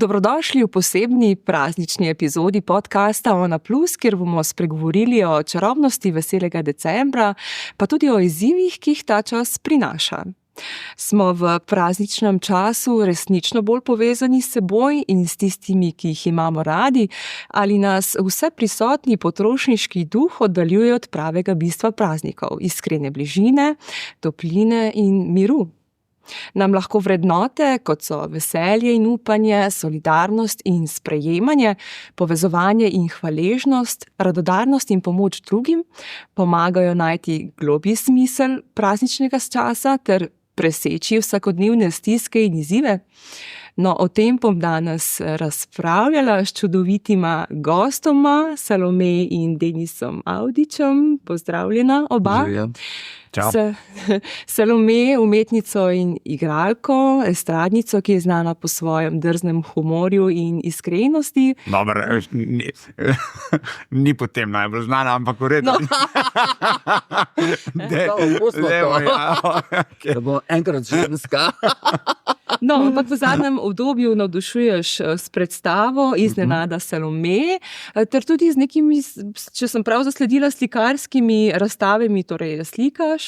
Dobrodošli v posebni praznični epizodi podcasta Ona Plus, kjer bomo spregovorili o čarobnosti veselega decembra, pa tudi o izzivih, ki jih ta čas prinaša. Smo v prazničnem času resnično bolj povezani s seboj in s tistimi, ki jih imamo radi, ali nas vse prisotni potrošniški duh oddaljuje od pravega bistva praznikov, iskrene bližine, topline in miru. Nam lahko vrednote, kot so veselje in upanje, solidarnost in sprejemanje, povezovanje in hvaležnost, radodarnost in pomoč drugim, pomagajo najti globlji smisel prazničnega časa ter preseči vsakodnevne stiske in izzive. No, o tem bom danes razpravljala s čudovitima gostoma, Salome in Denisom Avdićem. Pozdravljena oba. Čau. Salome, umetnico in igralko, estradnico, ki je znana po svojem drznem humorju in iskrenosti. Dobar, ni potem najbolj znana, ampak v redu. Da bo enkrat ženska. No, ampak v zadnjem obdobju navdušuješ s predstavo Iznenada Salome, ter tudi z nekimi, če sem prav zasledila, slikarskimi razstavami, torej slikaš.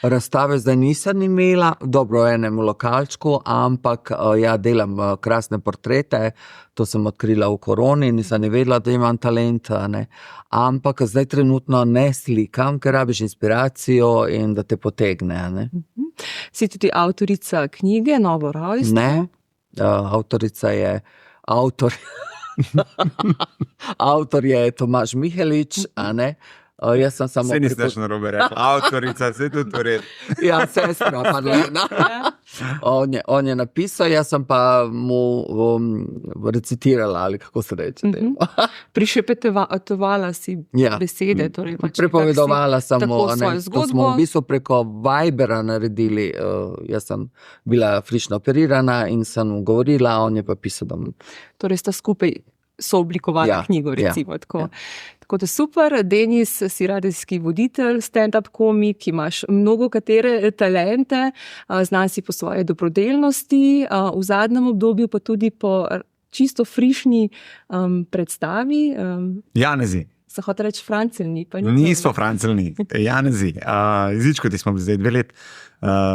Razstave zdaj nisem imela, dobro v enem lokalčku, ampak ja, delam krasne portrete, to sem odkrila v koroni, nisem ne vedela, da imam talent, ne. Ampak zdaj trenutno ne slikam, ker rabiš inspiracijo in da te potegne, ne. Si tudi avtorica knjige Novo rojstvo? Ne, avtorica je avtor je Tomaž Mihelič, a ne. Jaz sem samo... Vse nisi nešto narobe rekla. Avtorica, vse tudi v redu. Ja, sestra, Marlena. On je napisal, jaz sem pa mu recitirala, ali kako se reče. Prišepetovala si besede. Torej Prepovedovala sem mu, to smo v bistvu preko Vibera naredili, jaz sem bila frišno operirana in sem mu govorila, on je pa pisal dom. Torej sta skupaj sooblikovala knjigo, recimo tako. Tako da super, Denis, si radijski voditelj, stand-up komik, imaš mnogo katere talente, znan si po svoje dobrodelnosti, v zadnjem obdobju pa tudi po čisto frišni predstavi. Janezi. Se hoče reči francelni. Nismo francelni, Janezi. Izličkoti smo zdaj 2 let,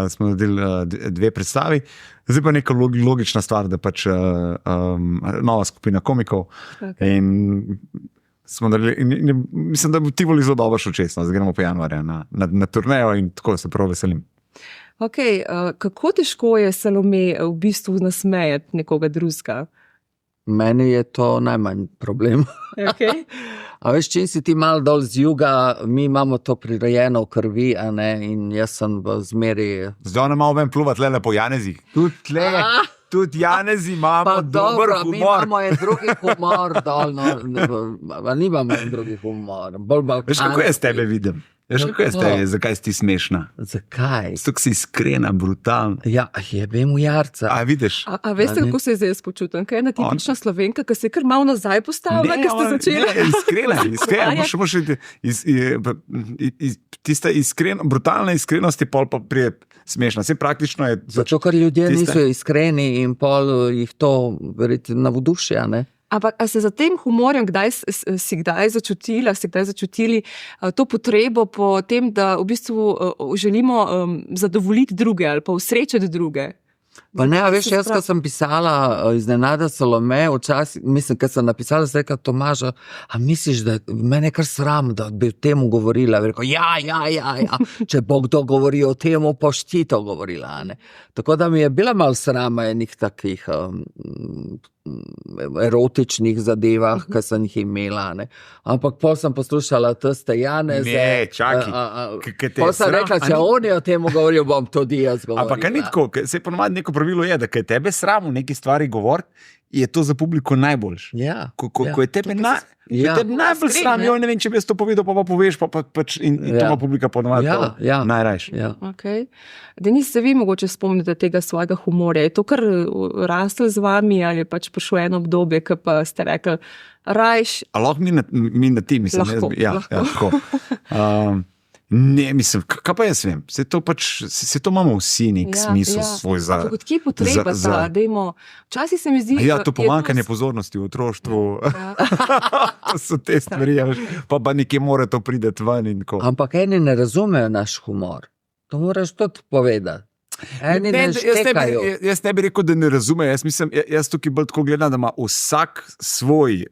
smo naredili 2 predstavi. Zdaj pa neka logična stvar, da pač nova skupina komikov. Okay. In smo naredili, mislim, da bo Tivoli zelo dobro šel čestno. Zdaj gremo po januarja na turnejo in tako se prav veselim. Ok, kako težko je, Salome, v bistvu nasmejati nekoga drugega? Meni je to najmanj problem. Okay. A veš, čim si ti malo dol z juga, mi imamo to prirojeno v krvi, a ne, in jaz sem v zmeri... Zdaj ne malo ven pluvati le po Janezih. Tudi Janezi imamo dober humor. Mi imamo en drugi humor dol, nimamo en drugi humor. Veš, kako jaz tebe vidim? Veš, kako jaz tebe, zakaj si ti smešna? Zakaj? Zato, si iskrena, brutalna. Ja, jebem v jarca. A vidiš? A veste, kako se zdaj počutim? Kaj je ena tipična Slovenka, ki se je kar malo nazaj postavila, ki ste začela? Ne, iskrena. Tista brutalna iskrenost je pol pa prije smešna. Vse praktično je... Zato, ker ljudje niso iskreni in pol jih to navdušja, ne? Ampak a se za tem humorjem si kdaj začutili to potrebo po tem, da v bistvu želimo zadovoljiti druge ali pa usrečiti druge? Pa ne, a veš, jaz, ko sem pisala Iznenada Salome, včasih, mislim, ko sem napisala, sem rekla Tomaža, a misliš, da mene je kar sram, da bi o temu govorila? Rekel, ja, če bo kdo govori o temu, boš ti to govorila, ne? Tako da mi je bila malo srama enih takih erotičnih zadevah, ki sem jih imela, ne. Ampak pol sem poslušala tiste Janeze. Ne, čaki. Pol sem rekla, če on je o tem govoril, bom tudi jaz govorila. Ampak ni tako, se ponovadi neko pravilo je, da kaj tebe sram v neki stvari govori, je to za publiko najboljš. Ja. Ko je tebe najbolj sram, ne vem, če bi jaz to povedal, pa poveš, in to ima publika ponovadi najrajš. Ja. Okay. Denis, se vi mogoče spomnite tega svojega humorja? Je to kar raslo z vami ali je pač prišlo eno obdobje, ki pa ste rekli, rajš? A lahko mi na ti, mislim. Lahko. Lahko. Ne, mislim, kaj pa jaz vem, se to imamo vsi nek smisel svoj za... Kot kje potreba ta, dajmo, včasih se mi zdi... Ja, to pomanjkanje pozornosti v otroštvu, to so te stvari, pa nekje mora to prideti ven in tako. Ampak eni ne razumejo naš humor, to moraš tudi povedati. Eni ne štekajo. Jaz ne bi rekel, da ne razumejo, jaz tukaj bolj tako gledam, da ima vsak svoj...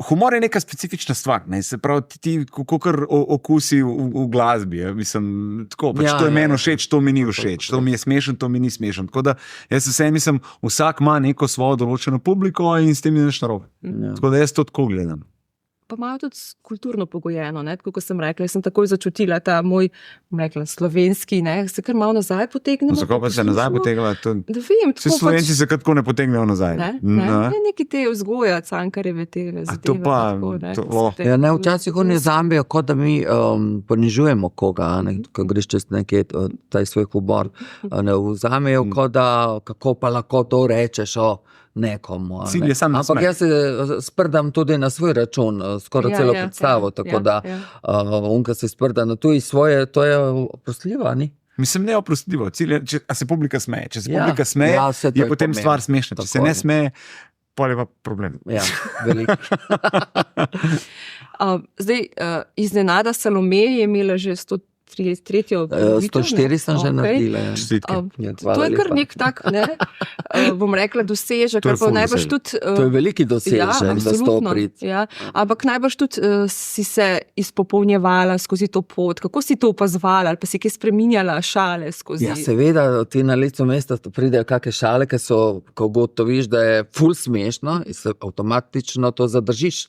Humor je neka specifična stvar, ne? Se pravi, ti kakor okusi v glasbi, mislim, tako, pač to je meni všeč, to mi ni všeč, to mi je smešen, to mi ni smešen. Tako da jaz mislim, vsak ima neko svojo določeno publiko in s tem je nič narobe. Tako da jaz to tako gledam. Pa malo tudi kulturno pogojeno, ne? Tako kot sem rekla, jaz sem takoj začutila ta moj, slovenski, ne? Se kar malo nazaj potegnemo. Zakaj pa se nazaj potegla? Da vem, vsi Slovenci se tako ne potegnejo nazaj. Ne, neki te vzgoja, Cankarjeve te zadeve. To pa, včasih oni zambijo, kot da mi ponižujemo koga, ko greš čez nekje, taj svoj humor, vzamejo, kot da, kako pa lahko to rečeš nekomu. Ampak jaz se sprdam tudi na svoj račun, skoraj celo predstavo, tako da unka se sprda na tuji svoje, to je oprostljivo, ni? Mislim, ne oprostljivo, a se publika smeje. Če se publika smeje, je potem stvar smešna. Če se ne smeje, pol je pa problem. Ja, veliko. Zdaj, iznenada Salome je imela že 104 sem že naredila. To je kar nek tak, bom rekla, dosežek. To je veliki dosežek, da 100 prid. Ampak najbrž tudi si se izpopolnjevala skozi to pot. Kako si to opazovala? Ali pa si kaj spreminjala šale skozi? Ja, seveda, ti na licu mesta pridejo kakšne šale, ko gotoviš, da je ful smešno in se avtomatično to zadržiš.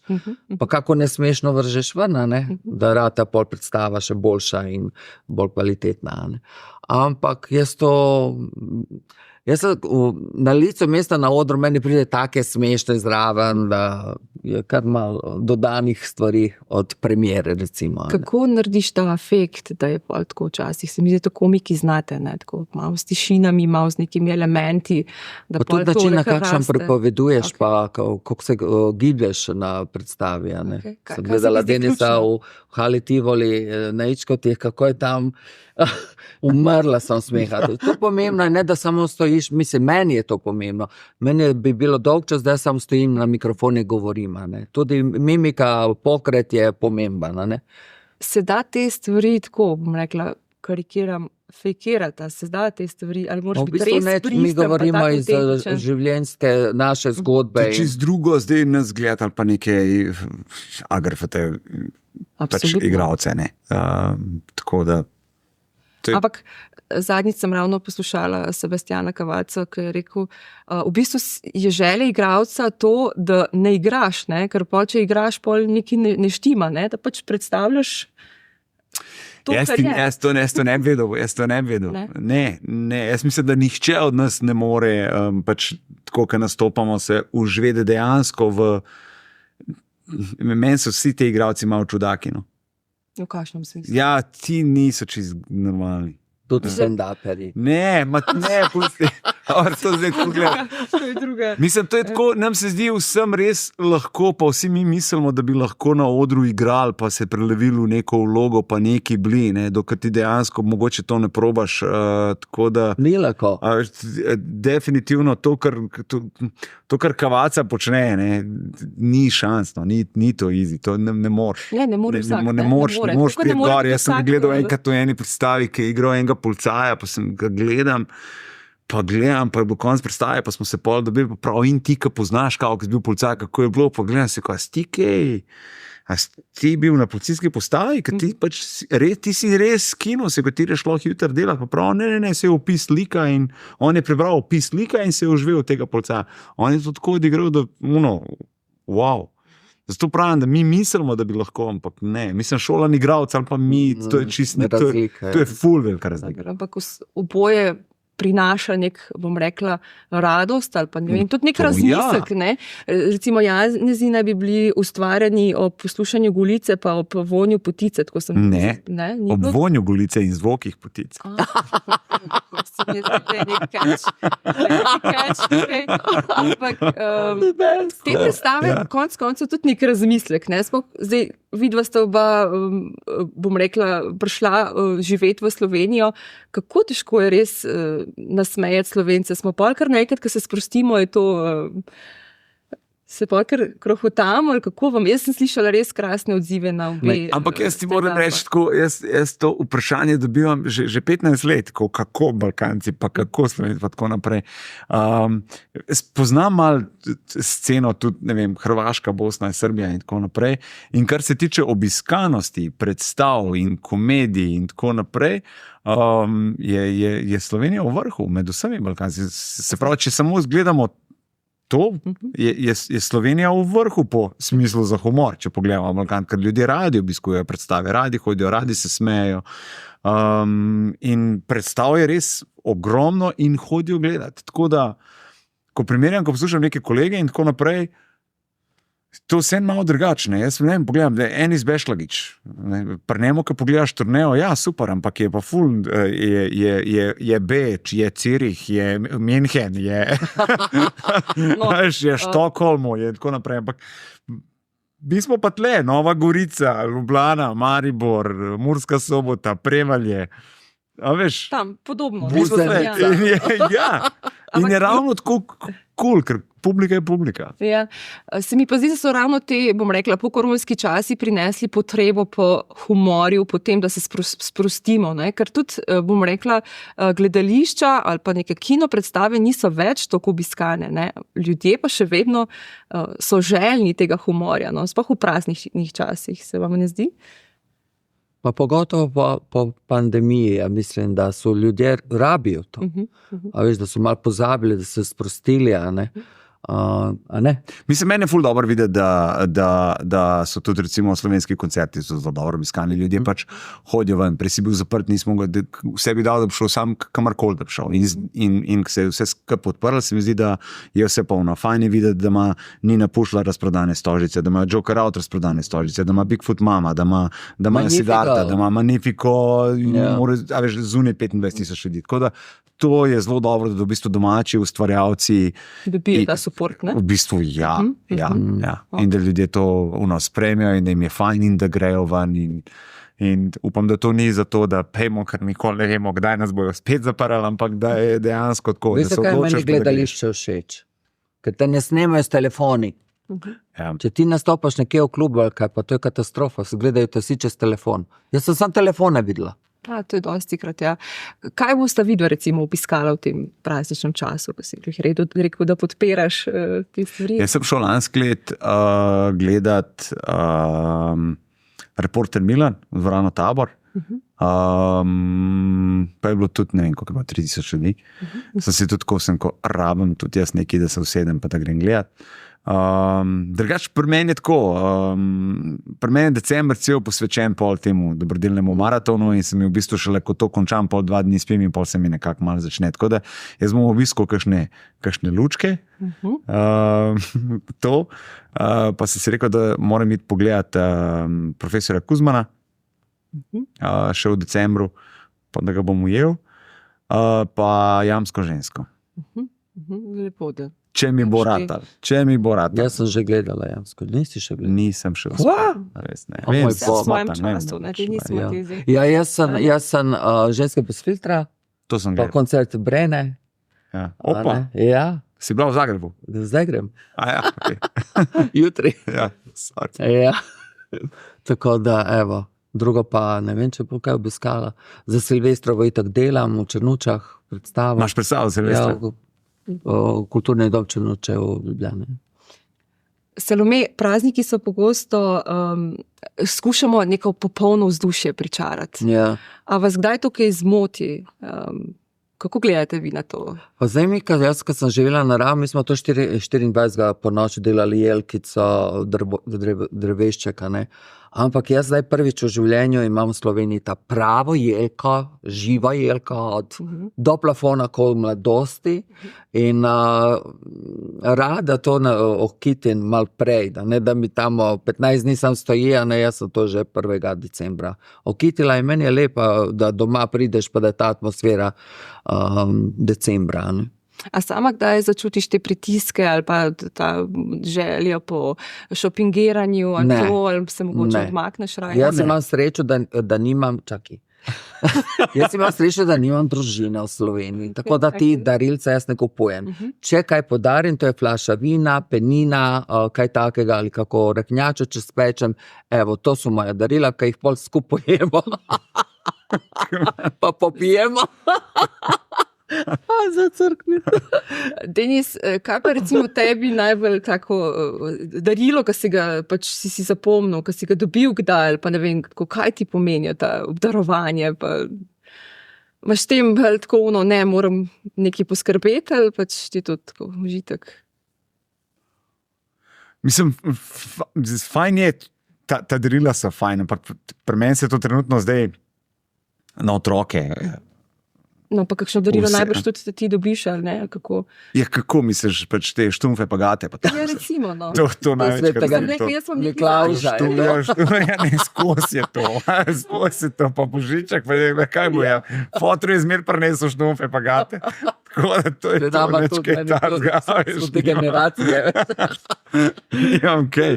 Pa kako nesmešno vržeš ven, da rata pol predstava še boljša in bolj kvalitetna. Ampak jaz na licu mesta na odru meni pride take smešne zraven, da je kar malo dodanih stvari od premiere, recimo. Kako narediš ta efekt, da je pol tako včasih? Se mi zdi, to komiki znate, tako malo s tišinami, malo z nekimi elementi. Pa tudi način, na kakšen prepoveduješ, pa kako se gibeš na predstavi. Sem gledala Denisa v Hali Tivoli, na Ičkotih, kako je tam umrla sem smeha. To pomembno je, ne da samo stojiš, mislim, meni je to pomembno. Meni bi bilo dolg čas, da sam stojim na mikrofonu in govorim. Tudi mimika, pokret je pomemben. Se da te stvari, tako bom rekla, karikiram, fejkirata, se da te stvari, ali moraš biti res pristen? Mi govorimo iz življenjske naše zgodbe. To čist drugo, zdaj nas gleda ali pa nekaj agrafate, pač igralce, tako da Ampak zadnjič sem ravno poslušala Sebastiana Kavalca, ki je rekel, v bistvu je želja igralca to, da ne igraš, ker pa če igraš, pol nekaj ne štima, da pač predstavljaš to, kar je. Jaz to ne bi vedel. Ne, jaz mislim, da nihče od nas ne more, pač tako, ko nastopamo, se uživeti dejansko meni so vsi te igralci malo čudaki, V kakšnem smislu? Ja, ti niso čist normalni. Tudi stand-uperi. Ne, pusti. To zdaj tako gledam. To je druga. Mislim, to je tako, nam se zdi vsem res lahko, pa vsi mi mislimo, da bi lahko na odru igrali, pa se prelevili v neko vlogo, pa neki bili, dokaj ti dejansko mogoče to ne probaš. Tako da, ni lahko. Definitivno to, kar Kavaca počne, ni šans, ni to easy, to ne moreš. Ne moreš vsak. Ne moreš priti gor. Jaz sem gledal enkrat v eni predstavi, ki je igral enega policaja, pa sem ga gledam, pa je bil konc predstave, pa smo se pol dobili, pa prav in ti, ki poznaš, kako je bil policaj, kako je bilo, pa gledam se, a ti bil na policijski postavi, ti si res kino, se kateri šlo jutri delati, pa prav, ne, se je opis lika in on je prebral opis lika in se je užvel od tega policaja. On je to tako odigral, da, wow. Zato pravim, da mi mislimo, da bi lahko, ampak ne. Mislim, šolan igralec ali pa mi, to je čisto, to je ful velika razlika. Ampak oboje prinaša nek, bom rekla, radost ali pa ne vem, tudi nek razmislek. Recimo Janezi bi bili ustvarjeni ob poslušanju Golice pa ob vonju potice. Ne, ob vonju Golice in zvokih potic. se mi zdi, da je nek catch tukaj. Ampak te predstave konec koncev tudi nek razmislek. Ne? Zdaj, vidva sta oba, bom rekla, prišla živeti v Slovenijo. Kako težko je res nasmejati Slovence? Smo pol kar nekaj, ko se sprostimo, je to... Se pa kar krohotamo, ali kako vam? Jaz sem slišala res krasne odzive na obe. Ampak jaz ti moram reči, tako, jaz to vprašanje dobivam že 15 let, kako Balkanci, pa kako Slovenci, pa tako naprej. Poznam malo sceno, tudi, ne vem, Hrvaška, Bosna, Srbija in tako naprej. In kar se tiče obiskanosti, predstav in komedij in tako naprej, je Slovenija v vrhu med vsemi Balkanci. Se pravi, če samo zgledamo to, je Slovenija v vrhu po smislu za humor, če pogledamo Balkan, ker ljudje radi obiskujejo predstave, radi hodijo, radi se smejejo. In predstav je res ogromno in hodijo gledati. Tako da, ko primerjam, ko poslušam neke kolege in tako naprej, to vse malo drugačne. Jaz ne vem, pogledam, da je Enis Bešlagič. Pri njemu, ko pogledaš turnejo, ja, super, ampak je pa ful, je Beč, je Cirih, je München, je Štokholm, je tako naprej. Ampak mi smo pa tle, Nova Gorica, Ljubljana, Maribor, Murska Sobota, Prevalje. A veš? Tam, podobno. Ja. In je ravno tako cool, ker publika je publika. Ja. Se mi pa zdi, da so ravno te, bom rekla, pokoronski časi prinesli potrebo po humorju, po tem, da se sprostimo. Ne? Ker tudi, bom rekla, gledališča ali pa neke kino predstave niso več tako obiskane. Ne? Ljudje pa še vedno so željni tega humorja, no? Sploh v prazničnih časih, se vam ne zdi? Pa pogotovo po pandemiji, ja mislim, da so ljudje rabijo to. A veš, da so malo pozabili, da so sprostili, a ne? Mislim, meni je ful dobro videti, da so tudi recimo slovenski koncerti so zelo dobro obiskani. Ljudje pač hodijo ven, prej si bil zaprt, nismo ga, vse bi dal, da bi šel sam kamorkoli, da bi šel. In ko se je vse skupaj odprlo, se mi zdi, da je vse polno. Fajn je videti, da ima Nina Pušlar razprodane stožice, da ima Joker Out razprodane stožice, da ima Bigfoot Mama, da ima Siddharta, da ima Magnifico, a veš, zunaj 25,000 ljudi. Tako da to je zelo dobro, da v bistvu domači ustvarjalci dobijo ta support, ne? V bistvu ja. In da ljudje to spremijo in da jim je fajn in da grejo ven in upam, da to ni zato, da pejmo, ker nikoli ne vemo, kdaj nas bojo spet zaprali, ampak da je dejansko tako. Veste, kaj meni gledališče všeč? Ker te ne snemajo s telefoni. Ja. Če ti nastopaš nekje v klubu, ali kaj, pa to je katastrofa, se gledajo te vsi čez telefon. Jaz sem sam telefone videla. To je dosti krat, ja. Kaj boste vidva recimo obiskala v tem prazničnem času, ko si rekel, da podpiraš te stvari? Jaz sem šel lansko let gledat Reporter Milan, dvorano Tabor. Pa je bilo tudi, ne vem, koliko je bilo, 3000 ljudi. Sem si tudi, ko rabim tudi jaz nekaj, da se usedem, pa da grem gledat. Drugače pri meni je tako, pri meni je december cel posvečen pol temu dobrodelnemu maratonu in se mi v bistvu šele, ko to končam, pol 2 dni spim in pol se mi nekako malo začne. Tako da jaz bom obiskal kakšne lučke, to, pa sem si rekel, da moram iti pogledat profesorja Kuzmana, še v decembru, pa da ga bom ujel, pa Jamsko žensko. Lepo, da. Če mi bo ratal. Jaz sem že gledala Jamsko, nisi še gledala? Nisem še res ne. Moj v svojem času, ne, ti nismo ti zdaj. Ja, jaz sem ženska bez filtra, To sem pa gledal. koncert Brene. Ja. Opa, Ja, si bila v Zagrebu? zdaj grem. Okay. Jutri. Ja, sorry. Ja. Tako da, evo. Drugo pa ne vem, če bo kaj obiskala. Za Silvestrovo itak delam v Črnučah, predstavo. Imaš predstavo Silvestra? Ja, v kulturni dom Črnuče v Ljubljani. Salome, prazniki so pogosto, skušamo neko popolno vzdušje pričarati. Ja. A vas kdaj to kaj zmoti? Kako gledate vi na to? Pa zdaj mi, jaz, ko sem živela na Ramu, mi smo to 24. po noči delali jelkico, dreveščeka, ne. Ampak jaz zdaj prvič v življenju imam v Sloveniji ta pravo jelko, živa jelka od do plafona, kot v mladosti. In rada to okitim malo prej, da mi tam 15 dni sam stoji, a ne, jaz sem to že 1. decembra okitila in meni je lepa, da doma prideš, pa da je ta atmosfera decembra. Ne? A sama kdaj začutiš te pritiske ali pa ta željo po šopingiranju ali se mogoče odmakneš raje? Jaz imam srečo, da nimam, jaz imam srečo, da nimam družine v Sloveniji, tako da ti darilca jaz ne kupujem. Če kaj podarim, to je flaša vina, penina, kaj takega ali kako reknjačo, če spečem, evo, to so moja darila, ki jih pol skupujemo. Pa popijemo. Za crknico. Denis, kaj pa recimo tebi najbolj tako darilo, ki si ga pač si zapomnil, ki si ga dobil kdaj, ali pa ne vem, kaj ti pomeni ta obdarovanje, pa imaš tem tako ne, moram nekaj poskrbeti, ali pač ti to tako užitek? Mislim, fajn je, ta darila so fajn, ampak pri meni se to trenutno zdaj na otroke. No, pa kakšno darilo najbrž tudi ti dobiš, ali ne? Kako? Ja, kako misliš, pač te štumfe pa gate? Pa ja, recimo, no. To največkrat. Jaz sem Miklauža. Ja, ne, skozi je to. Skozi je to, pa božiček, pa ne, kaj bo je. Fotru je zmer prinesel štumfe pa gate. Tako da to je to, nečkaj tazga. So te generacije. Ja, okej.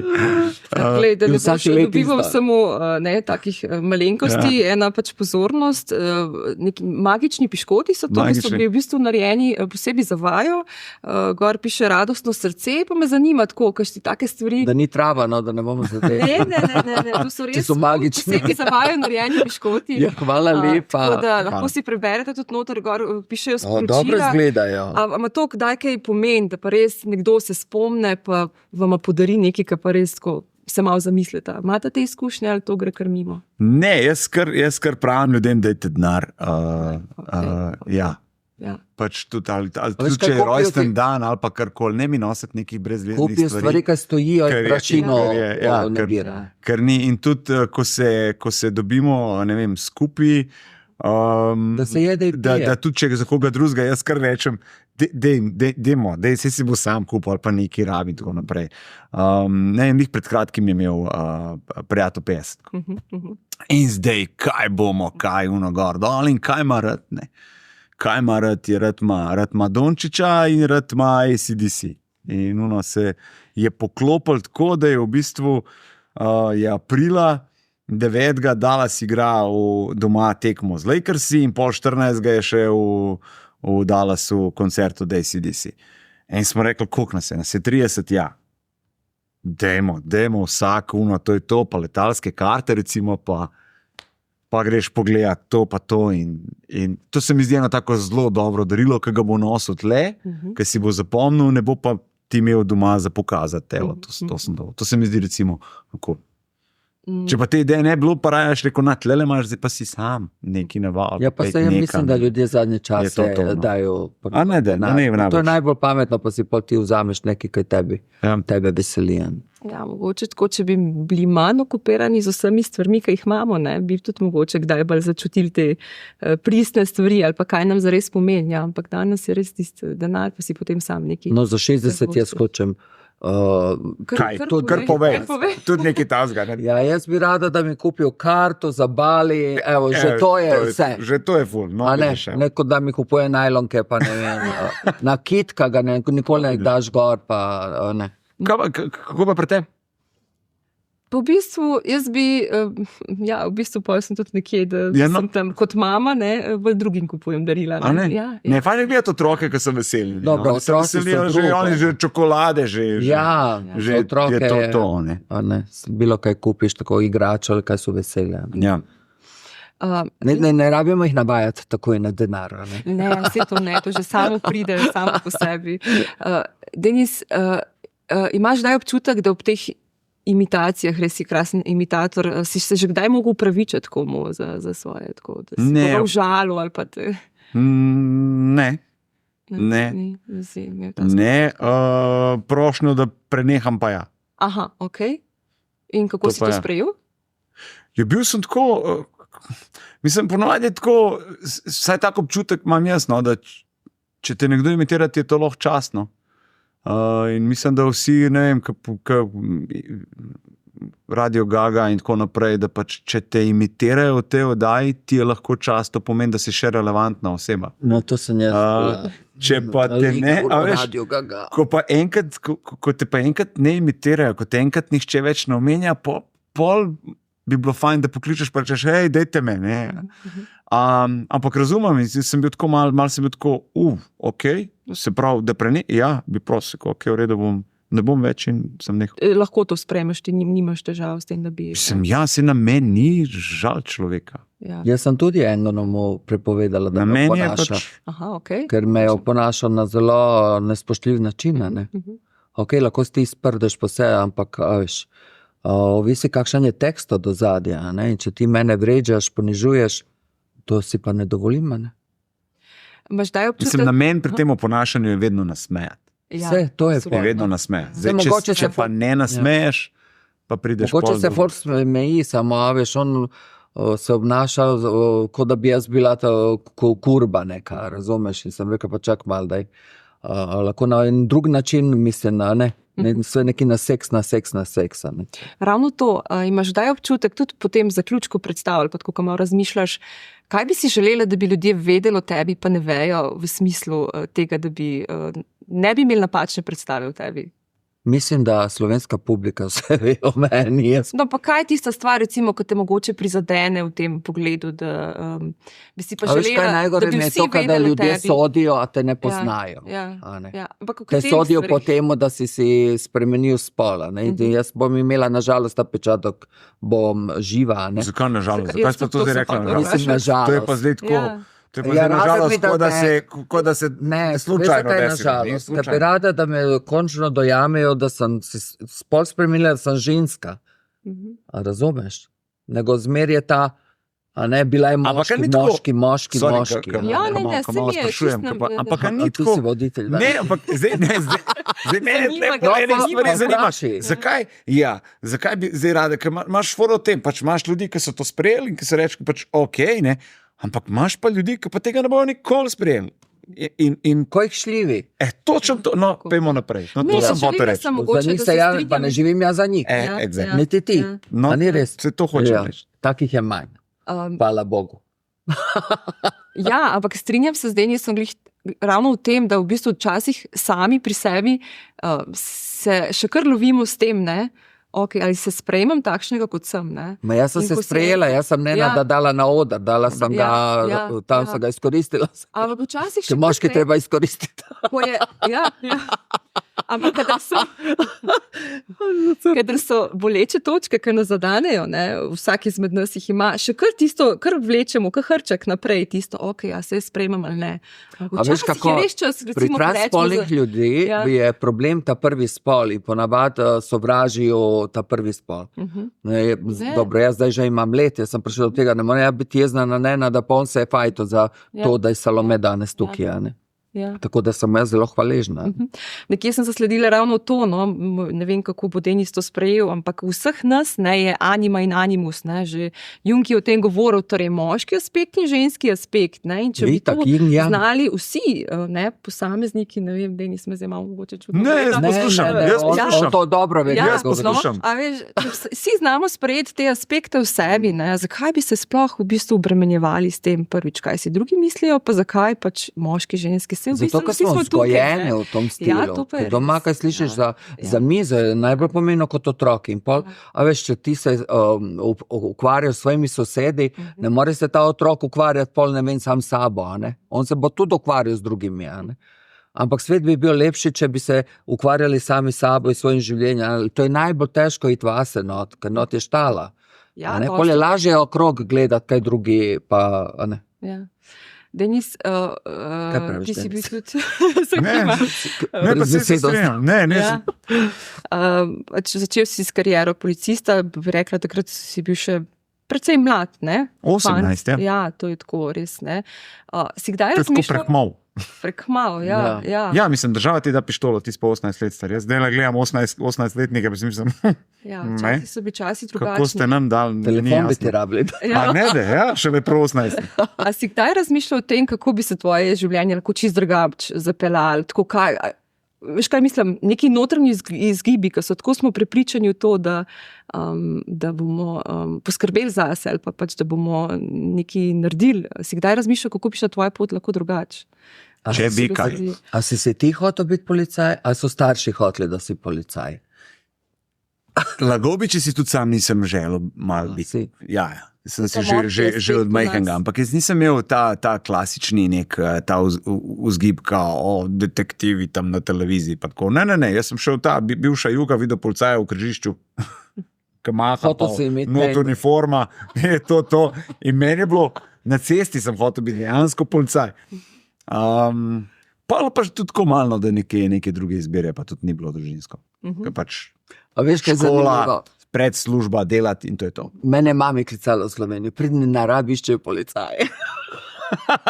Glej, da ne boš dobival samo takih malenkosti, ena pač pozornost, neki magični piškoti so to, ki so bili v bistvu narejeni posebej za vajo, gor piše radostno srce, pa me zanima tako, kaš ti take stvari. Da ni trava, no, da ne bomo zadeli. Ne, to so res posebej za vajo narejeni piškoti. Ja, hvala lepa. Tako da lahko si preberete tudi noter, gor pišejo sporočila. Dobro izgledajo. Ama to, kdaj kaj pomeni, da pa res nekdo se spomne, pa vam podari nekaj, kar pa res tako se malo zamislite. Imate te izkušnje ali to gre kar mimo? Ne, jaz kar pravim ljudem, dajte denar. Ja. Pač tudi, ali tudi če je rojsten dan ali pa karkoli, ne mi nositi nekih brezveznih stvari. Kupijo stvari, ki stojijo in prašino nabira. Ker ni, in tudi, ko se dobimo, ne vem, skupaj, da se jede in pije. Da tudi, če za koga drugega, jaz kar rečem, dej, se si bo sam kupil ali pa neki rabi in tako naprej. Ne, njih pred kratkim je imel prijatelj pes. In zdaj, kaj bomo, kaj gor dol in kaj ima rad, ne. Kaj ima rad, rad ima Dončiča in rad ima AC/DC. In se je poklopil tako, da je v bistvu je aprila 9. Dallas igra doma tekmo z Lakersi in pol 14. je še v Dallasu koncert od AC/DC. In smo rekli, koliko nas je 30, ja. Dajmo vsak, to je to, pa letalske karte recimo, pa greš pogledat to pa to in to se mi zdi eno tako zelo dobro darilo, ki ga bo nosil tle, ki si bo zapomnil, ne bo pa ti imel doma za pokazati. To se mi zdi recimo kako. Če pa te ideje ne bilo, pa rajaš rekel, tlele imaš, zdaj pa si sam neki naval. Ja, pa se mislim, da ljudje zadnje čase dajo. To je najbolj pametno, pa si pa ti vzameš nekaj, kaj tebe veseli. Ja, mogoče tako, če bi bili manj okupirani z vsemi stvarmi, ki jih imamo, ne, bi tudi mogoče kdaj bolj začutili te pristne stvari ali pa kaj nam zares pomeni. Ja, ampak danes je res tisti denar, pa si potem sam neki. No, za 60 jaz hočem. Kar povej. Tudi nekaj tazga. Ne? Ja, jaz bi rada, da mi kupijo karto za Bali, evo, že to je vse. Že to je ful. No, ne, kot da mi kupuje najlonke, pa ne vem, nakitka ga nikoli ne daš gor, pa ne. Kako pa pri tem? V bistvu, jaz bi, v bistvu pa sem tudi nekje, da sem tam kot mama, ne, bolj drugim kupujem darila. Ne? Ne, fajn je gledati otroke, ki so veseli. Dobro, otroci so drugo. Oni že čokolade, že otroke je to, ne. Bilo kaj kupiš, tako igrač ali kaj so veseli. Ja. Ne rabimo jih nabajati takoj na denar. Ne, vse to ne, to že samo pride, samo po sebi. Denis, imaš daj občutek, da ob teh imitacijah, res si krasen imitator, si se že kdaj mogel upravičiti komu za svoje, tako, da si koga užalil ali pa te... Ne, prošnjo, da preneham pa ja. Aha, okej. In kako si to sprejel? Bil sem tako, mislim, ponovadi je tako, vsaj tak občutek imam jaz, no, da če te nekdo imitira, ti je to lahko častno. In mislim, da vsi, ne vem, Radio Gaga in tako naprej, da pač, če te imitirajo v tej oddaji, ti je lahko čast, to pomeni, da si še relevantna oseba. No, to sem jaz. Če pa te ne, ko te pa enkrat ne imitirajo, ko te enkrat nihče več ne omenja, pol bi bilo fajn, da pokličeš pa rečeš, hej, dejte me, ne. Ampak razumem, sem bil tako mal sem bil tako, ok, se pravi, da bi prosil, ok, v redu ne bom več in sem nehal. Lahko to spremeš, ti nimaš težav s tem, da bi... Se na meni ni žal človeka. Ja. Jaz sem tudi enomu prepovedala, da me oponaša. Aha, okay. Ker me je oponašal na zelo nespoštljiv način. Ne? Ok, lahko ti sprdeš po vse, ampak veš, ovisi kakšen je tekst od ozadja. In če ti mene vređaš, ponižuješ, to si pa ne dovolim. Ne? Mislim, namen pri tem oponašanju je vedno nasmejati. Ja, vse, to je pa. Vedno nasmeje. Če pa ne nasmeješ, pa prideš pol. Mogoče se folk smeji, samo veš, on se obnaša, kot da bi jaz bila kurba neka, razumeš? In sem rekel, pa čak mal, daj. Lahko na en drug način mislim, ne? Sve neki na seks. Ne? Ravno to, imaš daj občutek, tudi po tem zaključku predstavljal, pa tako, ko malo razmišljaš, kaj bi si želela, da bi ljudje vedeli o tebi, pa ne vejo v smislu tega, da bi ne bi imeli napačne predstave o tebi? Mislim, da slovenska publika vse ve o meni. No, pa kaj je tista stvar, recimo, ko te mogoče prizadene v tem pogledu, da bi si pa želela, da bi vsi vedeli da ljudje sodijo, a te ne poznajo. Ja. Te sodijo po temu, da si spremenil spola. Jaz bom imela, nažalost, ta pečatok, bom živa. Ne? Zakaj nažalost? Zakaj si pa to zdaj rekla? Mislim, nažalost. To je pa zdaj tako... To je pa zdaj nažalost, kot da se slučajno desi. Da bi rada, da me končno dojamejo, da sem spol spremenila, da sem ženska. A razumeš? Nego zmer je ta, a ne, bila je moški. Ja, ne, se mi je čistno. Ampak ni tako. Ti si voditelj. Ne, ampak zdaj mene stvari zanima. Zakaj? Ja, zakaj bi zdaj rada, ker imaš foro o tem, pač imaš ljudi, ki so to sprejeli in ki so reči, pač okej, ne, ampak imaš pa ljudi, ki pa tega ne bojo nikoli sprejeli. Ko jih šljivi. Točno to, no, pojmo naprej. No, to sem hotel reči. Za njih se jaz, pa ne živim jaz za njih. Niti ti. A ni res? Se to hoče reči. Takih je manj. Hvala Bogu. Ja, ampak strinjam se zdaj, nisem ravno v tem, da v bistvu včasih sami pri sebi se še kar lovimo s tem, ne? Ok, ali se sprejemam takšnega, kot sem, ne? Jaz sem se sprejela, jaz sem Nenada dala na oder, dala sem ga, tam sem ga izkoristila. Ampak včasih še moški treba izkoristiti. Ampak kadar so boleče točke, ki nas zadanejo, ne, vsak izmed nas jih ima, še kar tisto, kar vlečemo, kar hrček naprej, tisto, ok, ja se sprejemam ali ne. A veš kako, pri transspolnih ljudi je problem ta prvi spol in ponavadi sovražijo ta prvi spol. Dobro, jaz zdaj že imam let, jaz sem prišel do tega, ne morem biti jezna na Nena, da pa on se je fajto za to, da je Salome danes tukaj, ne. Ja. Tako da sem jaz zelo hvaležna. Nekje sem zasledila ravno to, no, ne vem, kako bo Denis to sprejel, ampak vseh nas, ne, je anima in animus, ne, že Jung je o tem govoril, torej moški aspekt in ženski aspekt, ne, in če bi to znali vsi, ne, posamezniki, ne vem, Denis me zdaj malo mogoče čudno. Jaz poslušam. To dobro vedi. Jaz poslušam. A veš, vsi znamo sprejeti te aspekte v sebi, ne, zakaj bi se sploh v bistvu obremenjevali s tem prvič, kaj si drugi mislijo, pa zakaj pač moški, ženski. Zato, ker smo vzgojeni v tom stilu. Doma, kaj slišiš za mizo, je najbolj pomembno kot otrok. In pol, a veš, če ti se ukvarjaš s svojimi sosedi, ne more se ta otrok ukvarjati pol, ne vem, sam sabo, a ne? On se bo tudi ukvarjal z drugimi, a ne? Ampak svet bi bil lepši, če bi se ukvarjali sami sabo in svojim življenjem. To je najbolj težko iti vase not, ker not je štala. Pol je lažje okrog gledati, kaj drugi pa, a ne? Ja. Denis, ti si bil tudi... Ne, se strinjam. Začel si s kariero policista, bi rekla, takrat si bil še precej mlad, ne? 18, Ja, to je tako res, ne? Si kdaj razmišljal... To je tako prehmol. Prekmalo, ja. Ja, mislim, država ti da pištolo, ti si pa 18 let star. Jaz zdaj gledam 18-letnike, pa si mislim, Ja, Ne. včasih so bili časi drugačni. kako ste nam dali. ni Telefon bi jasno. ti rabili. A ne, da, ja, šele prav 18. A si kdaj razmišljal o tem, kako bi se tvoje življenje lahko čist drugače zapeljalo? Tako kaj, veš kaj mislim, neki notranji izgibi, ki so tako smo prepričani v to, da bomo poskrbeli zase ali pa pač, da bomo nekaj naredili. Si kdaj razmišljal, kako bi šla tvoja pot lahko drugače? Če bi kaj. A si se ti hotel biti policaj, ali so starši hoteli, da si policaj? Lago bi, če si tudi sam nisem želel malo biti. Si. Ja, ja. Sem si Pomoč je že spet od v majhnega, nas. ampak jaz nisem imel ta klasični nek ta vzgib, o detektivi tam na televiziji. Pa tako. Ne, jaz sem šel ta bivša Juga, videl policaja v križišču, ki maha, Hotel si imeti not meni. uniforma, je to. In meni je bilo, na cesti sem hotel biti dejansko policaj. Pa tudi tako malo, da neke druge izbire, pa tudi ni bilo družinsko. Ker pač A veš, kaj je škola, zanimivo? predslužba, delati in to je to. Mene je mami klicala v Slovenijo, pridni na rab, iščejo policaje.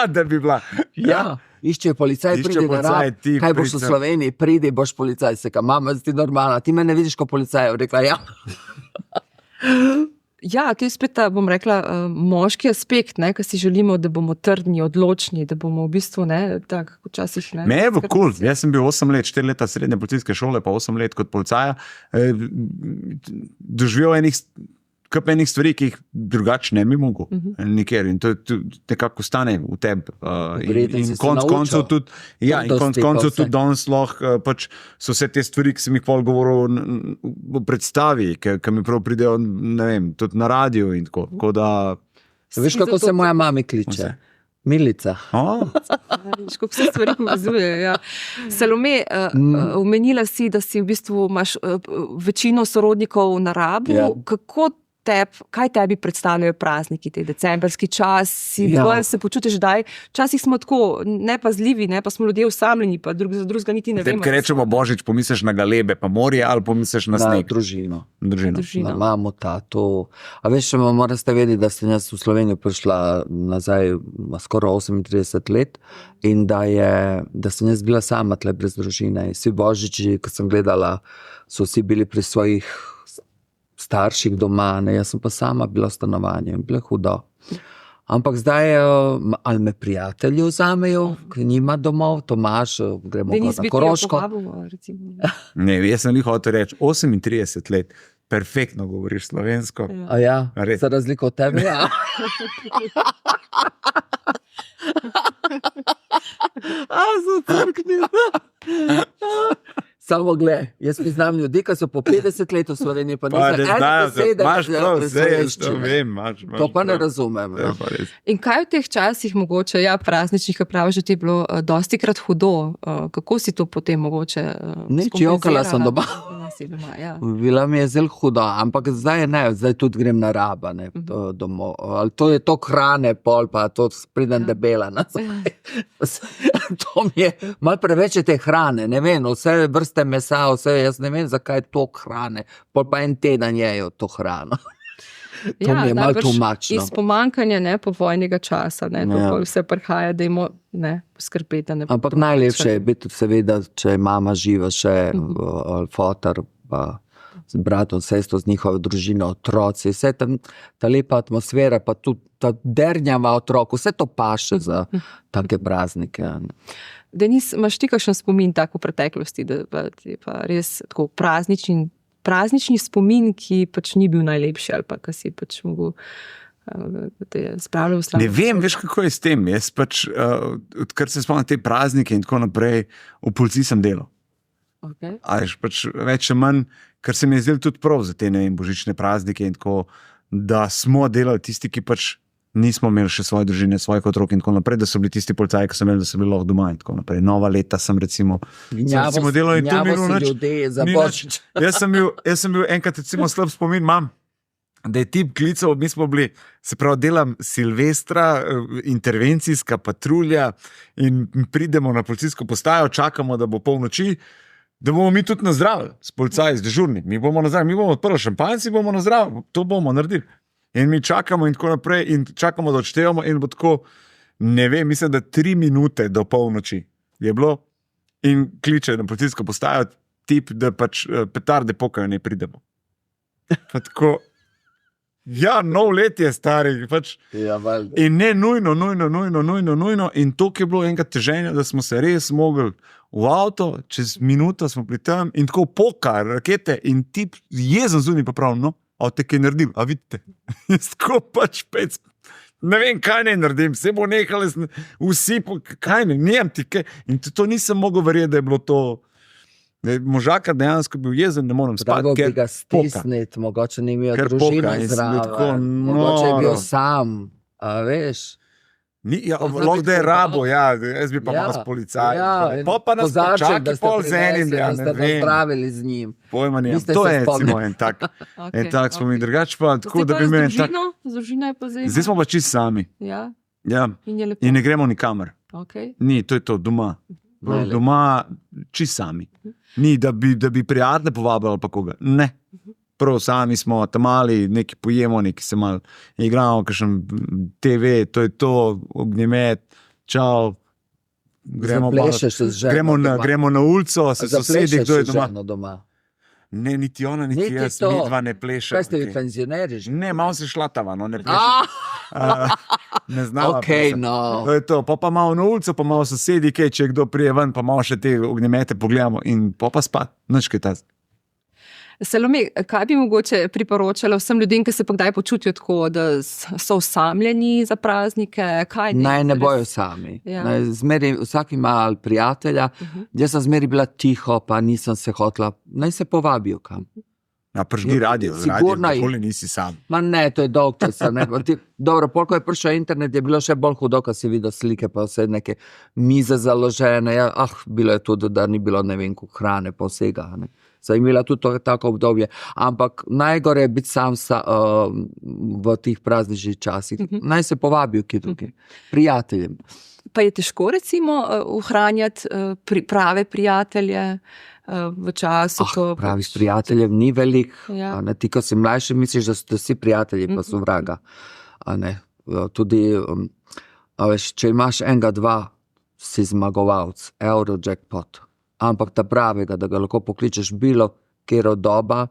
Da bi bila. Ja, iščejo policaj, Iščejo pridi na policaj, rab. ti Kaj boš v pridi sem. Sloveniji, pridi, boš policaj. Se ka, mama, ti normalna, ti me ne vidiš kot policaj. Rekla, ja. Ja, to je spet ta, bom rekla, moški aspekt, ki si želimo, da bomo trdni, odločni, da bomo v bistvu tako včasih. Me je v kul. Jaz sem bil 8 let, 4 leta srednje policijske šole, pa 8 let kot policaja. Doživel enih stvari, ki jih drugače ne bi mogel. Nikjer. In to nekako stane v tebi. Verjetno si In se konc naučil. koncev tudi, ja, in konc Trdosti pa koncev vse. tudi danes lahko pač so vse te stvari, ki sem jih pol govoril v predstavi, ki mi prav pridejo, ne vem, tudi na radiju in tako. Tako da, Veš, kako se moja mami kliče? Vse. Milica. Veš, kako se stvari povezujejo. Ja. Salome, omenila si, da si v bistvu imaš večino sorodnikov na rabu. Ja. Kaj tebi predstavljajo prazniki, te decembrski čas? Ja. Se počutiš, da včasih smo tako nepazljivi, pa smo ljudje osamljeni, pa za drugega niti ne tem, vemo. ki rečemo Božič, pomisliš na galebe, pa morje, ali pomisliš na Na sneg. družino. Družino. Na mamo, tato. A veš, morate vedeti, da sem jaz v Slovenijo prišla nazaj skoraj 38 let in da sem jaz bila sama tle brez družine. Vsi božiči, ko sem gledala, so vsi bili pri svojih starših doma, jaz sem pa sama bila v stanovanju in bilo je hudo. Ampak zdaj ali me prijatelji vzamejo, k njima domov, Tomaž, gremo na Koroško. Ne, jaz sem jih hotel reči, 38 let, perfektno govoriš slovensko. A ja, Res. za razliko od tebe, ja. Samo gled, jaz priznam ljudi, ki so po 50 let v Sloveniji, pa Pa niso ne ene znajo, besede imaš prav, vse jaz to slovenščine. vem. To pa ne razumem. Ja, pa res. In kaj v teh časih mogoče, prazničnih, ki praviš, da ti je bilo dosti krat hudo, kako si to potem mogoče Nič, jokala sem doma. Si doma, ja. Bila mi je zelo huda, ampak zdaj ne, zdaj tudi grem na raba, ne, domov. Ali to je to hrane, pol pa to pridem debela nazaj. To mi je, malo preveč je te hrane, ne vem, vse vrste mesa, vse, jaz ne vem, zakaj to hrane, pol pa en teden jejo to hrano. To mi je malo najbrž tumačno. Iz pomanjkanja povojnega časa, to Ja. pol vse prihaja, da jim poskrbeti. da ne bo Ampak to najlepše je pač- biti seveda, če je mama živa še, ali fotar, pa z bratom, sestro, z njihovo družino, otroci, vse ta lepa atmosfera, pa tudi ta dernjava otrok, vse to paše za take praznike. Denis, imaš ti kakšen spomin tako v preteklosti, da je pa res tako praznični spomin, ki pač ni bil najlepši ali pa ki si pač mogel da te je spravljal v slabo. Ne vem, veš, kako je s tem. Jaz pač, odkar se spomnim te praznike in tako naprej, v policiji sem delal. Okay. A veš, pač več ali manj, kar se mi je zdelo tudi prav za te, ne vem, božične praznike in tako, da smo delali tisti, ki pač nismo imeli še svoje družine, svojih otrok in tako naprej, da so bili tisti policaji, ki so imeli, da so bili lahko doma in tako naprej. Nova leta sem recimo delal in to mi je bilo nič. Ljudje za Ni božič. Jaz sem bil enkrat, recimo, slab spomin, imam, da je tip klical, mi smo bili, se pravi, delam Silvestra, intervencijska patrulja in pridemo na policijsko postajo, čakamo, da bo polnoči, da bomo mi tudi nazdravili s policaji, z dežurni. Mi bomo nazdravili, mi bomo odprli šampanjci, bomo nazdravili, to bomo naredili. In mi čakamo in tako naprej in čakamo, da odštevamo in bo tako. ne vem, mislim, da 3 minute do polnoči je bilo in kliče na policijsko postajo tip, da pač petarde pokajo, ne pridemo. Pa tako, ja, nov let je stari, pač. Ja, valjda. In ne nujno. In to je bilo enkrat teženje, da smo se res mogli v avto, čez minuto smo pri tem in tako poka rakete in tip jezen zunaj pa prav, no, avtek je naredil, a vidite. In tako pač pec, ne vem, kaj ne naredim, se bo nehali, vsi, kaj ne, nijem ti kaj. In to nisem mogel verjeti, da je bilo to. Možakar dejansko bil jezen, ne morem spati, Pravo ker bi ga stisniti, mogoče ni imel Ker družine poka in sem bil tako zraven, mogoče je bil noro. sam, a veš. Ja, To zna lahko biti da je hudo. rabo, ja, jaz bi pa Ja, malo s policajem. ja, Pa nas kozarček, počaki da ste pol z enim, prinesli, ja, da ne ste vem. pozdravili z njim. Pojma ne, Niste to se je spomnili. recimo en tak spomin. Drugače pa tako, da bi imel en tak. Družina je pa zdaj. Zdaj smo pa čisto sami. Ja, Ja, in je lepo. in ne gremo nikamor. Okay. Ni, to je to, doma. Najlepše. Doma čisto sami. Ni, da bi prijatelje povabili ali pa koga. Ne. Prav sami smo tam mali, nekaj pojemo, nekaj se malo igramo, kakšen TV, to je to, ognjemet, čau. Gremo, Zaplešeš z ženo doma. gremo na ulico, se sosedi, Zaplešeš kdo je z doma. ženo doma. Ne, niti ona, niti Niti jaz, to. mi dva ne plešemo. Kaj ste vi penzioneri že? Ne, malo se šlatava, no, ne plešemo. Ne znamo. Ok, no. To je to, pa malo na ulico, pa malo sosedi, kaj, če kdo prije ven, pa malo še te ognjemete pogledamo in pa spat, nič kaj ta. Salome, kaj bi mogoče priporočala vsem ljudem, ki se pa kdaj počutijo tako, da so osamljeni za praznike? Naj ne bojo sami. Ja. Zmeri, vsak ima ali prijatelja. Jaz sem zmeri bila tiho, pa nisem se hotla. Naj se povabijo kam. Ja, pržgi radio, Sigurno je. nikoli nisi sam. Ma ne, to je dolg čas. Dobro, pol, ko je prišel internet, je bilo še bolj hudo, ko si videl slike, pa vse neke mize založene. Ja, bilo je tudi, da ni bilo ne vem koliko hrane, pa vsega. Ne. Sem imela tudi to, tako obdobje. Ampak najgore je biti sam v teh prazničnih časih. Naj se povabijo ki drugi, prijateljem. Pa je težko recimo ohranjati prave prijatelje v času, ko... Pravih prijateljev ni velik. Ja. Ti, ko si mlajši, misliš, da so vsi prijatelji, pa so vraga. Tudi, veš, če imaš enega, dva, si zmagovalc, Eurojackpot. Ampak ta pravega, da ga lahko pokličeš bilo kjero doba,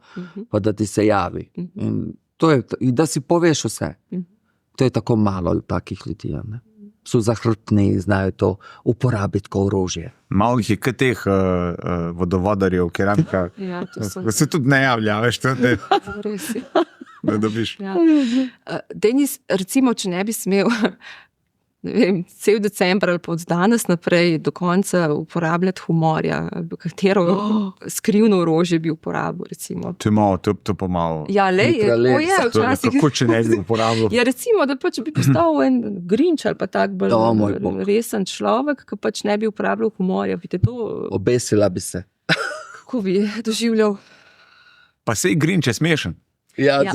pa da ti se javi. In to je, da si poveš vse. To je tako malo takih ljudi. Ne? So zahrbtni, znajo to uporabiti kot orožje. Malo jih je kot teh vodovodarjev, keramika. Ja, to so... Se tudi ne javlja, veš, to je, Res je. da dobiš. Ja. Denis, recimo, če ne bi smel ne vem, cel december ali pa od danes naprej do konca uporabljati humorja, katero skrivno orožje bi uporabil, recimo. To je malo, to pa malo. Ja, lej, tako je včasih. Kako če ne bi uporabil? Ja, recimo, da pač bi postal en Grinč ali pa tak bolj moj bog. resen človek, ki pač ne bi uporabljal humorja. Bi te to, Obesila bi se. kako bi doživljal? Pa sej Grinč je smešen. Ja, Ja,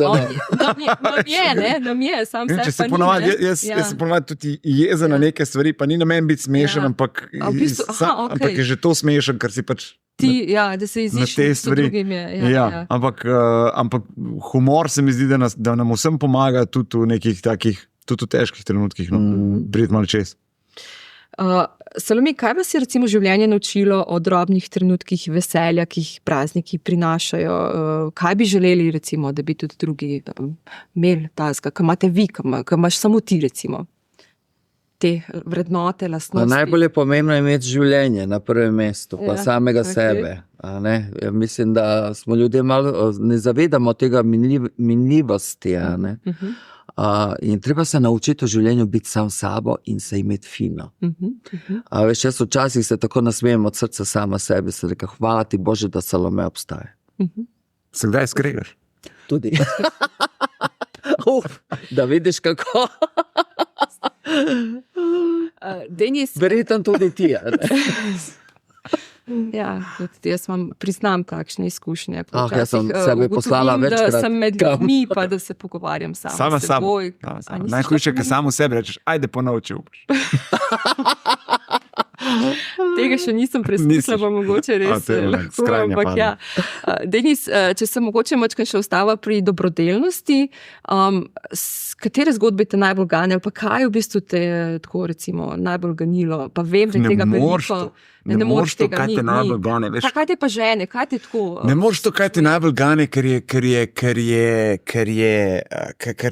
nam je, sam Če se se pa ponavadi, ni, ne. jaz se ponavadi tudi jezen na neke stvari, pa ni namen biti smešen, Ja. ampak, A v bistvu, okej. ampak je že to smešen, ker si pač Ti, ja, da se na iziš te stvari. drugim. Ja. Ampak humor se mi zdi, da nam vsem pomaga tudi v nekih takih, tudi v težkih trenutkih, no, priti malo čez. Salome, kaj vas je recimo življenje naučilo o drobnih trenutkih veselja, ki jih prazniki prinašajo? Kaj bi želeli, recimo, da bi tudi drugi imeli tazga, ki imate vi, ki imaš samo ti, recimo, te vrednote, lastnosti? Najbolj je pomembno imeti življenje na prvem mestu, pa Ja, samega okej. sebe. A ne? Ja, mislim, da smo ljudje malo ne zavedamo tega minljivosti. A ne? In treba se naučiti v življenju biti sam s sabo in se imeti fino. A veš, jaz včasih se tako nasmejem od srca sama sebi, se reka, hvala ti Bože, da Salome obstaja. Se kdaj skregaš? Tudi. Da vidiš kako. Denis, Verjetno tudi ti. A ne? ja, tudi jaz vam priznam takšne izkušnje. Jaz sem sebe poslala Ugotovim, večkrat da sem med kam. ljudmi, pa da se pogovarjam sama s seboj. A nisi Najhujše, šla ker samo sebi rečeš, ajde ponovči upaš. Tega še nisem preizkusila, pa mogoče res to je lahko. skrajna Ampak fazа. Denis, če se mogoče malo še ostava pri dobrodelnosti, katere zgodbe te najbolj ganjajo, pa kaj v bistvu te tako recimo najbolj ganilo? Pa vem, da je tega veliko. Ne moreš to, kaj te najbolj gane. Veš, Kaj te pa žene, kaj te tako? ne moreš to, kaj te najbolj gane, ker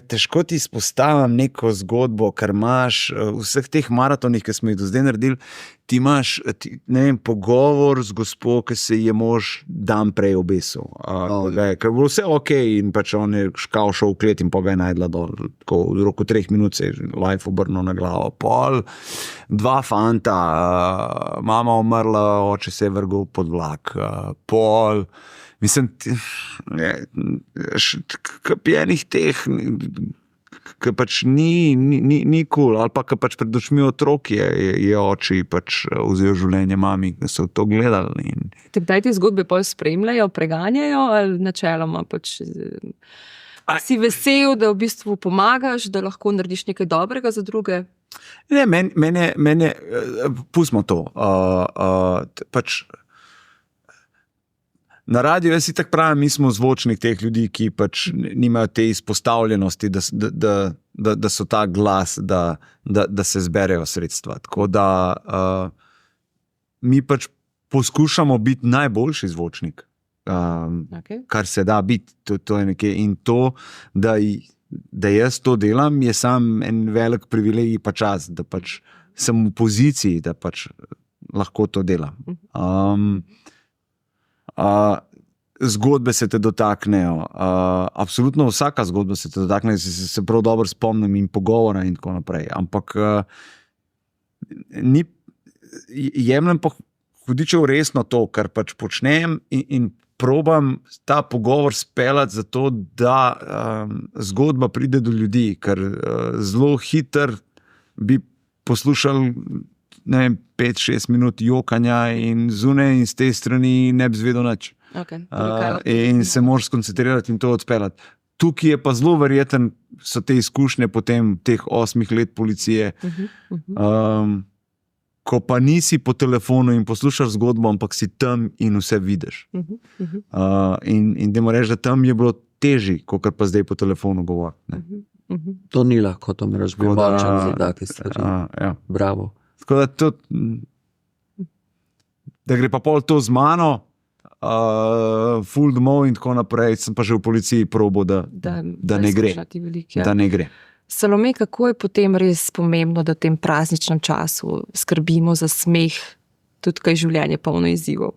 težko ti izpostavim neko zgodbo, ker imaš v vseh teh maratonih, ki smo jih do zdaj naredili, ti imaš pogovor z gospo, ki se je mož dan prej obesil. Ker bo vse ok in pač on je šel v klet in pa ga je najdla dol. Tako, v roku 3 minut se je life obrnil na glavo. Pol, 2 fanta, mama umrla, oče se je vrgel pod vlak. Pol, mislim, kapijenih teh, ki pač ni cool, ali pa ki pač pred očmi otrok je oči pač vzel življenje mami, ki so to gledali. Te kdaj te zgodbe pol spremljajo, preganjajo ali načeloma pač si vesel, da v bistvu pomagaš, da lahko narediš nekaj dobrega za druge? Ne, mene, pustimo to, pač na radiju jaz itak pravim, mi smo zvočnik teh ljudi, ki pač nimajo te izpostavljenosti, da so ta glas, da se zberejo sredstva. Tako da mi pač poskušamo biti najboljši zvočnik, kar se da biti. To je nekaj. In to, da jaz to delam, je sam en velik privilegij pa čas, da pač sem v poziciji, da pač lahko to delam. Zgodbe se te dotaknejo, absolutno vsaka zgodba se te dotakne, se prav dobro spomnim in pogovora in tako naprej, ampak jemljem pa hudičev resno to, kar pač počnem in probam ta pogovor speljati zato, da zgodba pride do ljudi, ker zelo hitro bi poslušali 5-6 minut jokanja in zunaj in z te strani ne bi zvedel nič. In se moraš skoncentrirati in to odpeljati. Tukaj je pa zelo verjeten, so te izkušnje potem teh 8 let policije, ko pa nisi po telefonu in poslušaš zgodbo, ampak si tam in vse vidiš. In da moram reči, da tam je bilo težje, kot pa zdaj po telefonu govoriti. To ni lahko, to moraš biti močen za take stvari. Bravo. Tako da to, da gre pa pol to z mano, full domov in tako naprej, sem pa že v policiji probal, da ne gre. Da ne gre. Salome, kako je potem res pomembno, da v tem prazničnem času skrbimo za smeh, tudi kaj življenje polno izzivov?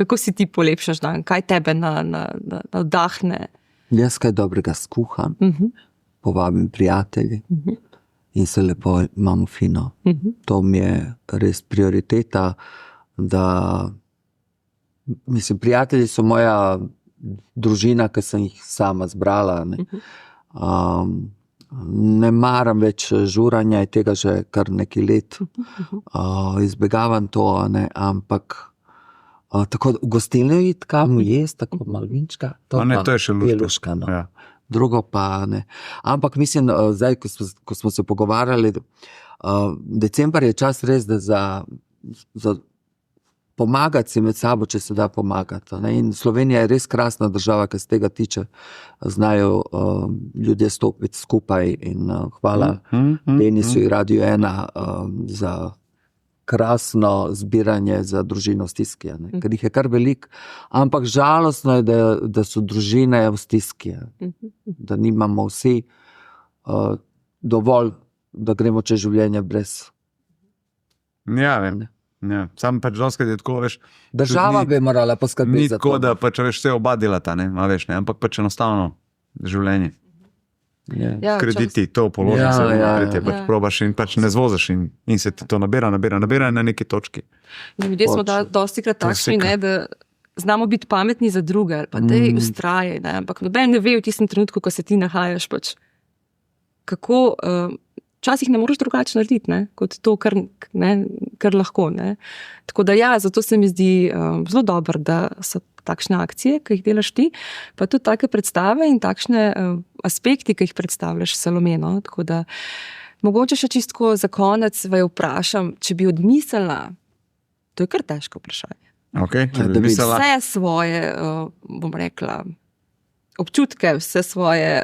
Kako si ti polepšaš dan? Kaj tebe navdahne? Jaz kaj dobrega skuham, povabim prijatelji in se lepo imamo fino. To mi je res prioriteta, da mislim, prijatelji so moja družina, ki sem jih sama zbrala. Ne maram več žuranja, je tega že kar nekaj let. Izbegavam to, ampak tako v gostilno iti, kam jesti, tako malvinčka, to je še luška. Drugo pa ne. Ampak mislim, zdaj, ko smo se pogovarjali, december je čas res, da za pomagati si med sabo, če se da pomagati. In Slovenija je res krasna država, ki se tega tiče. Znajo ljudje stopiti skupaj in hvala Denisu in Radio 1 za krasno zbiranje za družino v stiski, ker jih je kar veliko, ampak žalostno je, da so družine v stiski, da nimamo vsi dovolj, da gremo čez življenje brez. Ja, vem. Ja. Sam pač doskrat je tako, veš. Država bi morala poskrbeti za to. Ni tako, da pač veš, vse oba delata, veš, ampak pač enostavno življenje. Krediti, to položaj se v pač probaš in pač ne zvoziš in se ti to nabira na neki točki. Ljudje smo dostikrat takšni, da znamo biti pametni za druge, pa dej ustrajaj, ampak noben ne ve v tistem trenutku, ko se ti nahajaš, pač kako, včasih ne moreš drugače narediti, kot to, kar lahko. Tako da zato se mi zdi zelo dobro, da so takšne akcije, ki jih delaš ti, pa tudi take predstave in takšne aspekti, ki jih predstavljaš, Salome. Tako da mogoče še čisto za konec vaju vprašam, če bi odmislila To je kar težko vprašanje. Okay, če Ja, bi da bi mislila, Vse svoje, bom rekla, občutke, vse svoje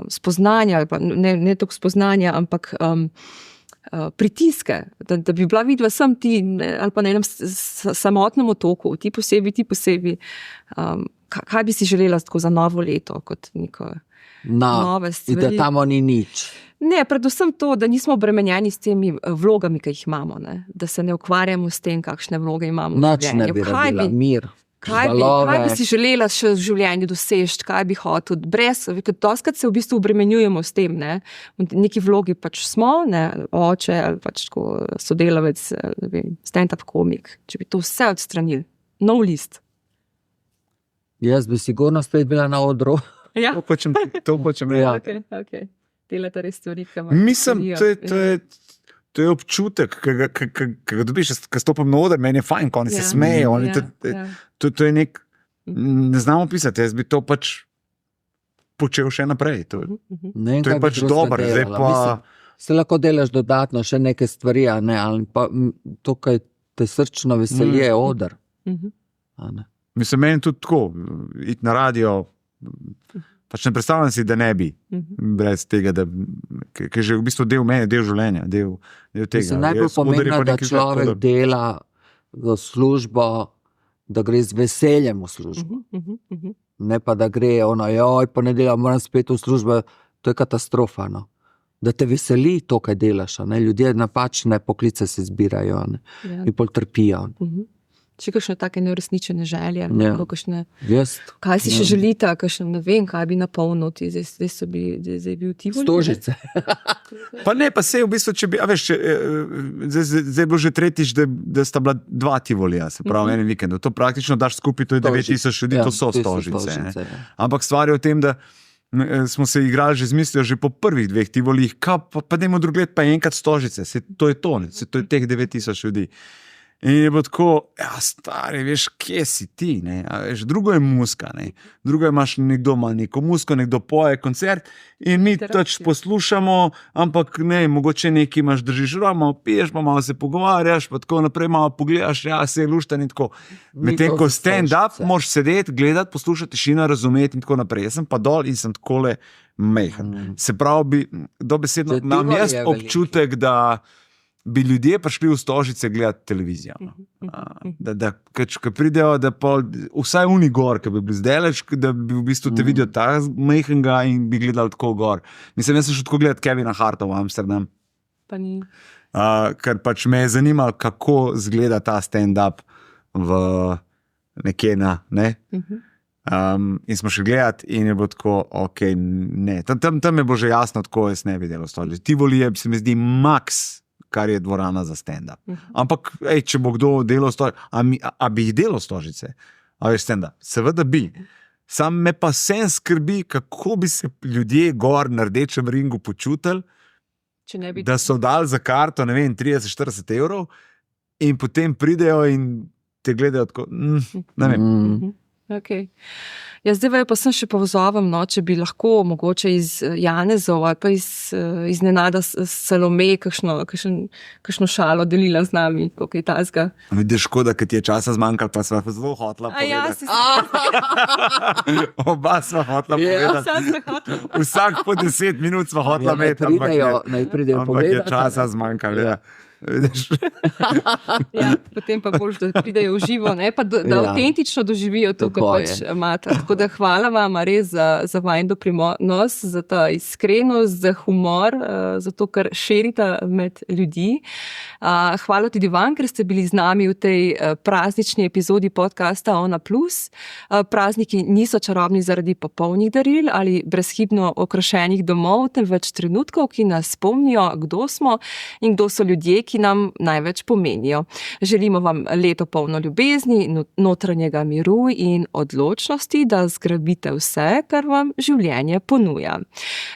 spoznanja, ali pa ne toliko spoznanja, ampak pritiske, da bi bila vidva sem ti, ali pa na enem samotnem otoku, ti posebej, kaj bi si želela tako za novo leto, kot neko nove In stvari. da tamo ni nič. Ne, predvsem to, da nismo obremenjeni s temi vlogami, ki jih imamo, ne? Da se ne ukvarjamo s tem, kakšne vloge imamo v Nič ne življenju. bi rabila, mir. Kaj bi si želela še v življenju doseči, kaj bi hotel, brez, doskrat se v bistvu obremenjujemo s tem, ne? V neki vlogi pač smo, ne? Oče ali pač tako sodelavec, stand-up komik, če bi to vse odstranili, nov list. Jaz bi sigurno spet bila na odru. Ja, to počem Ja. ok. Delate res stvari, ki vam Mislim, veselijo. to je občutek, ki ga dobiš, ko stopim na oder, meni je fajn, ko oni se smejejo. To je nek, ne znam opisati, jaz bi to pač počel še naprej. To Ne vem, je kaj bi pač drugega dobro, zdaj delala. pa. Mislim, se lahko delaš dodatno še neke stvari, a ne, ali pa to, kaj te srčno veseli, je oder. A ne. Mislim, meni je tudi tako, iti na radio, pač ne predstavljam si, da ne bi, brez tega, ker je že v bistvu del mene, del življenja, del tega. Mislim, najbolj Jaz oder je pomembno, pa da nekaj človek tako, dela v službo, da gre z veseljem v službo. Ne pa, da gre pa ne delam, moram spet v službo, to je katastrofa. No. Da te veseli to, kaj delaš. Ne. Ljudje napačne poklice se zbirajo in pol trpijo. Če kakšne take neuresničene želje, Ja. kakšne, Jaz, kaj si še želite, kakšne, ne vem, kaj bi napolnil, zdaj je bil Tivoli. stožice. Pa ne, pa se v bistvu, če bi, a veš, zdaj je bilo že tretjič, da sta bila 2 Tivolija, se pravi, en vikend. To praktično daš skupaj, to je 9000 ljudi, to so stožice. Ne. Ampak stvar je v tem, da smo se igrali že z mislijo, že po prvih 2 Tivolijih, pa dajmo drug let, pa enkrat stožice, to je to, to je teh 9000 ljudi. In je bilo tako, ja, stari, veš, kje si ti, ne? A veš, drugo je muska, ne? Drugo je, imaš nekdo ima neko musko, nekdo poje koncert in mi toč poslušamo, ampak ne, mogoče nekaj imaš, držiš ramo, piješ, pa malo se pogovarjaš, pa tako naprej malo pogledaš, ja, se je luštan in tako. Medtem ko stand-up, moraš sedeti, gledati, poslušati tišina, razumeti in tako naprej. Jaz sem pa dol in sem takole mehen. Se pravi, dobesedno imam jaz občutek, da bi ljudje prišli v stožice gledati televizijo. Ko pridejo, da vsaj oni gor, ki bi bili zdaleč, da bi v bistvu te videl ta mehenga in bi gledali tako gor. Mislim, jaz sem šel tako gledati Kevina Harta v Amsterdam. Pa ni. Ker pač me je zanimalo, kako izgleda ta stand-up nekje ne? In smo še gledati in je bilo tako, ok, ne. Tam je bilo že jasno, tako jaz ne bi delal stožice. Tivoli je, se mi zdi, maks, kar je dvorana za stand-up. Ampak, če bo kdo delal stožice, a bi jih delal stožice? A veš, stand-up? Seveda bi. Sam me pa sen skrbi, kako bi se ljudje gor na rdečem ringu počutili, da so dali za karto, ne vem, 30-40 evrov in potem pridejo in te gledajo tako, ne vem. Okay. Ja, zdaj pa sem še povzovem, no, če bi lahko mogoče iz Janezov ali pa iz nenada Salome kakšno šalo delila z nami, kako je tazga. Vidiš, škoda, ker ti je časa zmanjkalo, pa sva zelo hotla povedati. Oba sva hotla povedati. Vsak po 10 minut sva hotla imeti. Naj pridejo ampak povedati. je časa zmanjkalo, ja. Ja, potem pa boš, da pridejo v živo, ne? Pa da avtentično doživijo to, kar pač imate. Tako da hvala vam res za vajen doprinos, za ta iskrenost, za humor, za to, kar širite med ljudi. Hvala tudi vam, ker ste bili z nami v tej praznični epizodi podcasta Ona Plus. Prazniki niso čarobni zaradi popolnih daril ali brezhibno okrašenih domov, temveč trenutkov, ki nas spomnijo, kdo smo in kdo so ljudje, ki nam največ pomenijo. Želimo vam leto polno ljubezni, notranjega miru in odločnosti, da zgrabite vse, kar vam življenje ponuja.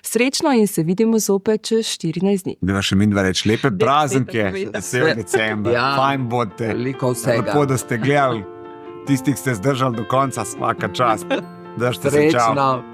Srečno in se vidimo zopet čez 14 dni. Biva še mindva reči, lepe praznike, 7. decembra, fajn bodte. Veliko vsega. Lepo, da ste gledali, tisti, ki ste zdržali do konca, svaka čast. Držite se, čau. Srečno.